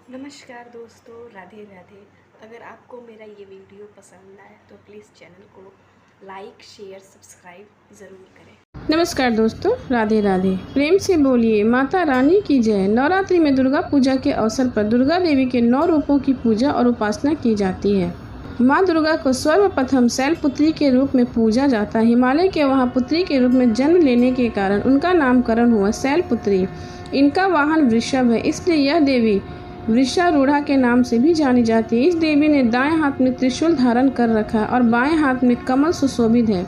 नमस्कार दोस्तों, राधे राधे। अगर आपको मेरा ये वीडियो पसंद आए तो प्लीज़ चैनल को लाइक शेयर सब्सक्राइब ज़रूर करें। नमस्कार दोस्तों, राधे राधे। प्रेम से बोलिए माता रानी की जय। नवरात्रि में दुर्गा पूजा के अवसर पर दुर्गा देवी के 9 रूपों की पूजा और उपासना की जाती है। माँ दुर्गा को सर्वप्रथम शैलपुत्री के रूप में पूजा जाता है। हिमालय के वहाँ पुत्री के रूप में जन्म लेने के कारण उनका नामकरण हुआ शैलपुत्री। इनका वाहन वृषभ है, इसलिए यह देवी वृषारूढ़ा के नाम से भी जानी जाती है। इस देवी ने दाएं हाथ में त्रिशूल धारण कर रखा है और बाएं हाथ में कमल सुशोभित है।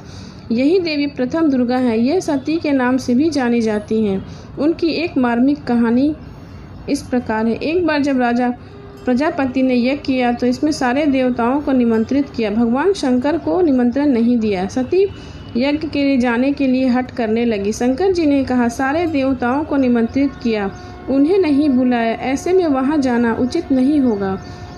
यही देवी प्रथम दुर्गा है। यह सती के नाम से भी जानी जाती हैं। उनकी एक मार्मिक कहानी इस प्रकार है। एक बार जब राजा प्रजापति ने यज्ञ किया तो इसमें सारे देवताओं को निमंत्रित किया, भगवान शंकर को निमंत्रण नहीं दिया। सती यज्ञ के लिए जाने के लिए हठ करने लगी। शंकर जी ने कहा, सारे देवताओं को निमंत्रित किया, उन्हें नहीं बुलाया, ऐसे में वहां जाना उचित नहीं होगा।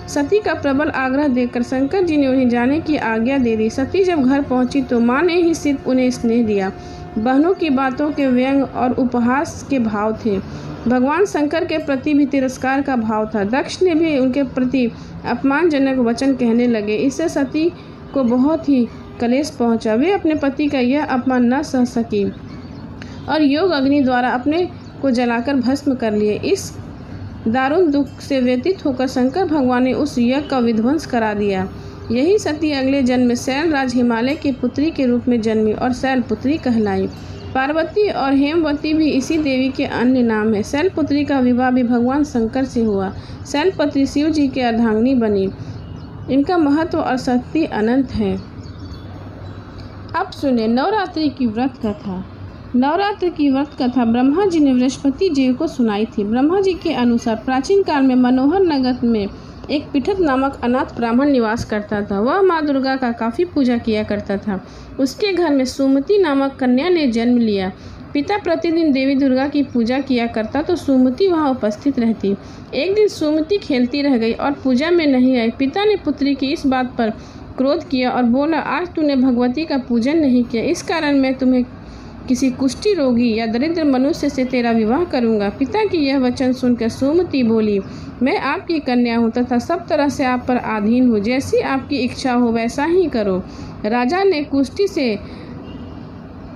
सती का प्रबल आग्रह देखकर शंकर जी ने उन्हें जाने की आज्ञा दे दी। सती जब घर पहुंची तो माँ ने ही सिर्फ उन्हें स्नेह दिया। बहनों की बातों के व्यंग और उपहास के भाव थे। भगवान शंकर के प्रति भी तिरस्कार का भाव था। दक्ष ने भी उनके प्रति अपमानजनक वचन कहने लगे। इससे सती को बहुत ही कलेश पहुंचा। वे अपने पति का यह अपमान न सह सकी और योग अग्नि द्वारा अपने को जलाकर भस्म कर लिए। इस दारुण दुख से व्यतीत होकर शंकर भगवान ने उस यज्ञ का विध्वंस करा दिया। यही सती अगले जन्म में शैलराज हिमालय की पुत्री के रूप में जन्मी और शैलपुत्री कहलाई। पार्वती और हेमवती भी इसी देवी के अन्य नाम है। शैलपुत्री का विवाह भी भगवान शंकर से हुआ। शैलपुत्री शिव जी के अर्धांगिनी बनी। इनका महत्व और शक्ति अनंत है। अब सुने नवरात्रि की व्रत कथा। नवरात्र की व्रत कथा ब्रह्मा जी ने बृहस्पति जी को सुनाई थी। ब्रह्मा जी के अनुसार प्राचीन काल में मनोहर नगर में एक पिठत नामक अनाथ ब्राह्मण निवास करता था। वह माँ दुर्गा का काफी पूजा किया करता था। उसके घर में सुमति नामक कन्या ने जन्म लिया। पिता प्रतिदिन देवी दुर्गा की पूजा किया करता तो सुमति वहाँ उपस्थित रहती। एक दिन सुमति खेलती रह गई और पूजा में नहीं आई। पिता ने पुत्री की इस बात पर क्रोध किया और बोला, आज तूने भगवती का पूजन नहीं किया, इस कारण मैं तुम्हें किसी कुष्ठी रोगी या दरिद्र मनुष्य से तेरा विवाह करूंगा। पिता की यह वचन सुनकर सुमति बोली, मैं आपकी कन्या हूँ तथा सब तरह से आप पर अधीन हूँ, जैसी आपकी इच्छा हो वैसा ही करो। राजा ने कुष्ठी से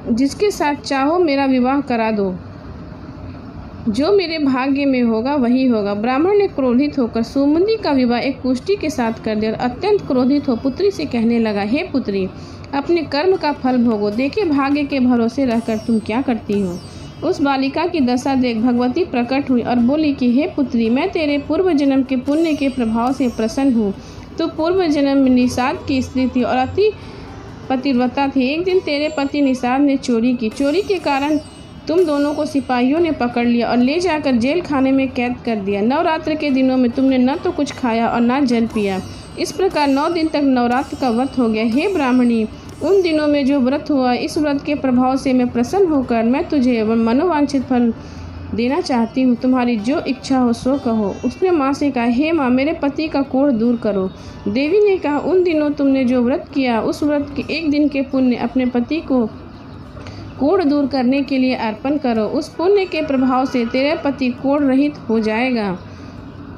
जिसके साथ चाहो मेरा विवाह करा दो, जो मेरे भाग्य में होगा वही होगा। ब्राह्मण ने क्रोधित होकर सुमति का विवाह एक कुष्ठी के साथ कर दिया और अत्यंत क्रोधित हो पुत्री से कहने लगा, हे पुत्री, अपने कर्म का फल भोगो। देखे भाग्य के भरोसे रहकर तुम क्या करती हो। उस बालिका की दशा देख भगवती प्रकट हुई और बोली कि हे पुत्री, मैं तेरे पूर्व जन्म के पुण्य के प्रभाव से प्रसन्न हूँ। तो पूर्व जन्म में निषाद की स्त्री थी और अति पतिव्रता थी। एक दिन तेरे पति निषाद ने चोरी की। चोरी के कारण तुम दोनों को सिपाहियों ने पकड़ लिया और ले जाकर जेल खाने में कैद कर दिया। नवरात्र के दिनों में तुमने न तो कुछ खाया और न जल पिया। इस प्रकार 9 दिन तक नवरात्र का व्रत हो गया। हे ब्राह्मणी, उन दिनों में जो व्रत हुआ, इस व्रत के प्रभाव से मैं प्रसन्न होकर मैं तुझे मनोवांछित फल देना चाहती हूँ। तुम्हारी जो इच्छा हो सो कहो। उसने माँ से कहा, हे माँ, मेरे पति का कोढ़ दूर करो। देवी ने कहा, उन दिनों तुमने जो व्रत किया, उस व्रत के एक दिन के पुण्य अपने पति को कोढ़ दूर करने के लिए अर्पण करो। उस पुण्य के प्रभाव से तेरा पति कोढ़ रहित हो जाएगा।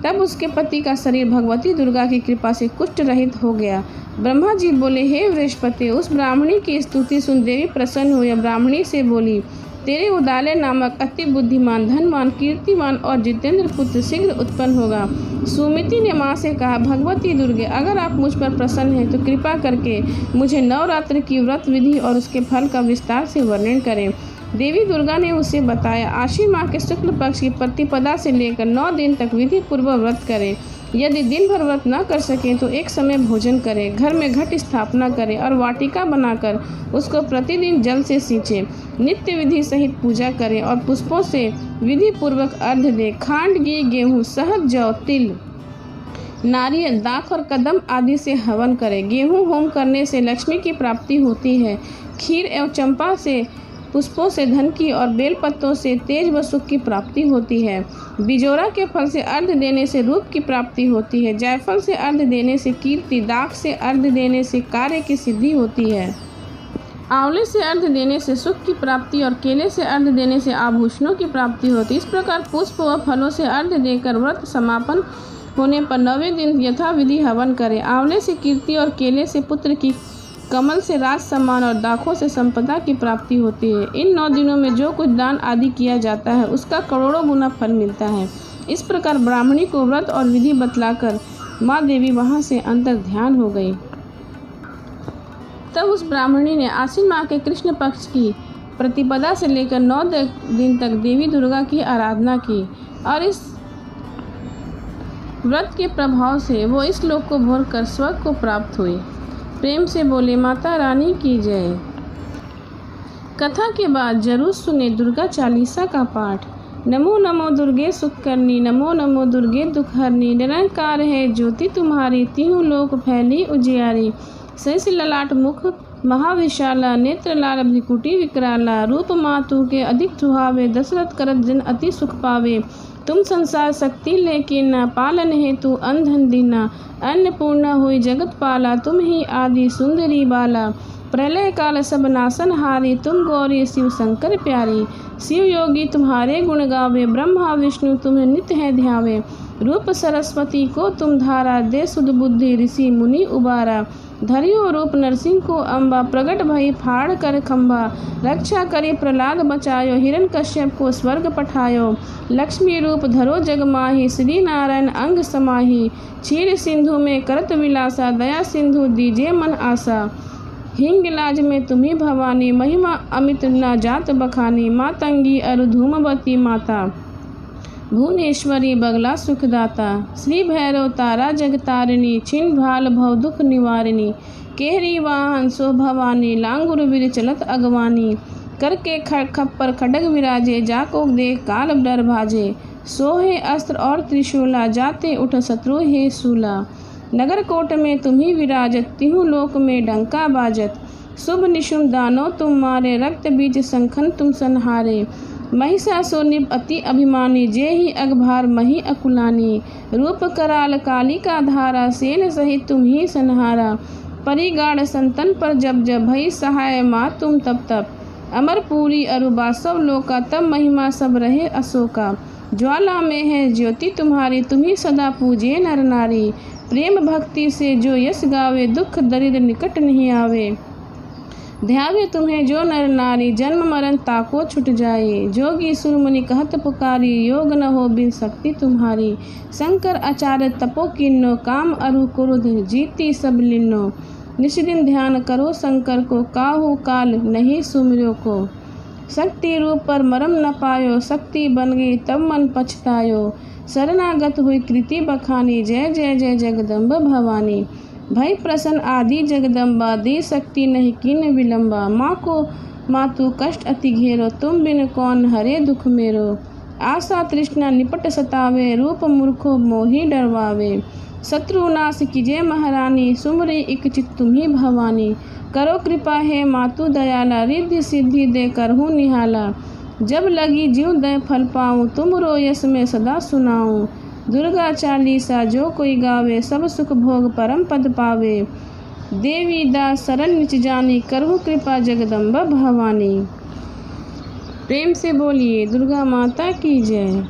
तब उसके पति का शरीर भगवती दुर्गा की कृपा से कुष्ठ रहित हो गया। ब्रह्मा जी बोले, हे बृहस्पति, उस ब्राह्मणी की स्तुति सुन देवी प्रसन्न हुई। ब्राह्मणी से बोली, तेरे उदाले नामक अति बुद्धिमान, धनवान, कीर्तिमान और जितेंद्र पुत्र शीघ्र उत्पन्न होगा। सुमति ने माँ से कहा, भगवती दुर्गे, अगर आप मुझ पर प्रसन्न हैं तो कृपा करके मुझे नवरात्र की व्रत विधि और उसके फल का विस्तार से वर्णन करें। देवी दुर्गा ने उसे बताया, आश्विन माह के शुक्ल पक्ष की प्रतिपदा से लेकर 9 दिन तक विधि पूर्वक व्रत करें। यदि दिन भर व्रत न कर सकें तो एक समय भोजन करें, घर में घट स्थापना करें और वाटिका बनाकर उसको प्रतिदिन जल से सींचें। नित्य विधि सहित पूजा करें और पुष्पों से विधि पूर्वक अर्घ्य दें। खांड, घी, गेहूँ, शहद, जौ, तिल, नारियल, दाख और कदम आदि से हवन करें। गेहूँ होम करने से लक्ष्मी की प्राप्ति होती है। खीर एवं चंपा से पुष्पों से धन की और बेल पत्तों से तेज व सुख की प्राप्ति होती है। बिजोरा के फल से अर्घ्य देने से रूप की प्राप्ति होती है। जायफल से अर्घ्य देने से कीर्ति, दाख से अर्घ्य देने से कार्य की सिद्धि होती है। आंवले से अर्घ्य देने से सुख की प्राप्ति और केले से अर्घ्य देने से आभूषणों की प्राप्ति होती है। इस प्रकार पुष्प व फलों से अर्घ्य देकर व्रत समापन होने पर 9वें दिन यथाविधि हवन करें। आंवले से कीर्ति और केले से पुत्र की, कमल से राज सम्मान और दाखों से संपदा की प्राप्ति होती है। इन 9 दिनों में जो कुछ दान आदि किया जाता है उसका करोड़ों गुना फल मिलता है। इस प्रकार ब्राह्मणी को व्रत और विधि बतलाकर माँ देवी वहाँ से अंतर ध्यान हो गई। तब उस ब्राह्मणी ने आश्विन माह के कृष्ण पक्ष की प्रतिपदा से लेकर 9 दिन तक देवी दुर्गा की आराधना की और इस व्रत के प्रभाव से वो इस लोक को भोर कर स्वर्ग को प्राप्त हुई। प्रेम से बोले माता रानी की जय। कथा के बाद जरूर सुने दुर्गा चालीसा का पाठ। नमो नमो दुर्गे सुख करनी, नमो नमो दुर्गे दुख हरनी, निरंकार है ज्योति तुम्हारी, तीनों लोक फैली उजियारी। शेष ललाट मुख महाविशाला, नेत्र लाल भ्रिकुटी विकराला, रूप मातु के अधिक सुहावे, दशरथ करत जन अति सुख पावे। तुम संसार शक्ति लेकिन न, पालन हेतु अंधन दीना, अन्नपूर्णा हुई जगत पाला, तुम ही आदि सुंदरी बाला। प्रलय काल सब नासन हारी, तुम गौरी शिव शंकर प्यारी। शिव योगी तुम्हारे गुण गावे, ब्रह्मा विष्णु तुम्हें नित्य है ध्यावे। रूप सरस्वती को तुम धारा, दे सुध बुद्धि ऋषि मुनि उबारा। धरियो रूप नरसिंह को अम्बा, प्रगट भई फाड़ कर खम्भा। रक्षा करे प्रहलाद बचायो, हिरण्यकश्यप को स्वर्ग पठायो। लक्ष्मी रूप धरो जग माही, श्री नारायण अंग समाही। क्षीर सिंधु में करत विलासा, दया सिंधु दीजे मन आशा। हिंगलाज में तुम्ही भवानी, महिमा अमित न जात बखानी। मातंगी अरु धूमवती माता, भुवनेश्वरी बगला सुखदाता। श्री भैरव तारा जगतारिणी, छिन भाल भव दुख निवारिणी। केहरी वाहन सो भवानी, लांगुर वीर चलत अगवानी। करके खप्पर खडग विराजे, जाको देख काल डर भाजे। सोहे अस्त्र और त्रिशूला, जाते उठ शत्रु हे सूला। नगर कोट में तुम्ही विराजत, तिहु लोक में डंका बाजत। शुभ निशुम दानो तुम मारे, रक्त बीज संखन तुम संहारे। महिषासुर अति अभिमानी, जे ही अगभार मही अकुलानी। रूप कराल काली का धारा, सेन सहित तुम ही संहारा। परिगाढ़ संतन पर जब जब, भई सहाय माँ तुम तब तब। अमरपुरी अरु बासव लोका, तब महिमा सब रहे अशोका। ज्वाला में है ज्योति तुम्हारी, तुम्ही सदा पूजे नर नारी। प्रेम भक्ति से जो यश गावे, दुख दरिद्र निकट नहीं आवे। ध्यावे तुम्हें जो नर नारी, जन्म मरण ताको छुट जाए। जोगी सुर मुनि कहत पुकारी, योग न हो बिन शक्ति तुम्हारी। शंकर आचार्य तपो किन्नो, काम अरु क्रोध जीती सब लिन्नो। निष्दिन ध्यान करो शंकर को, काहू काल नहीं सुमिरो को। शक्ति रूप पर मरम न पायो, शक्ति बन गई तब मन पछतायो। शरणागत हुई कृति बखानी, जय जय जय जगदम्ब भवानी। भई प्रसन्न आदि जगदम्बा, दी शक्ति नहीं कीन विलम्बा। माँ को मातु कष्ट अति घेरो, तुम बिन कौन हरे दुख मेरो। आशा तृष्णा निपट सतावे, रूप मूर्खो मोहि डरवावे। शत्रुनाश कीजे महारानी, सुमरी इक चित तुम्ही भवानी। करो कृपा है मातु दयाला, रिद्धि सिद्धि दे करहूँ निहाला। जब लगी जीव दय फल पाऊँ, तुम रो यश में सदा सुनाऊँ। दुर्गा चालीसा जो कोई गावे, सब सुख भोग परम पद पावे। देवी दास शरण निच जानी, करहु कृपा जगदम्बा भवानी। प्रेम से बोलिए दुर्गा माता की जय।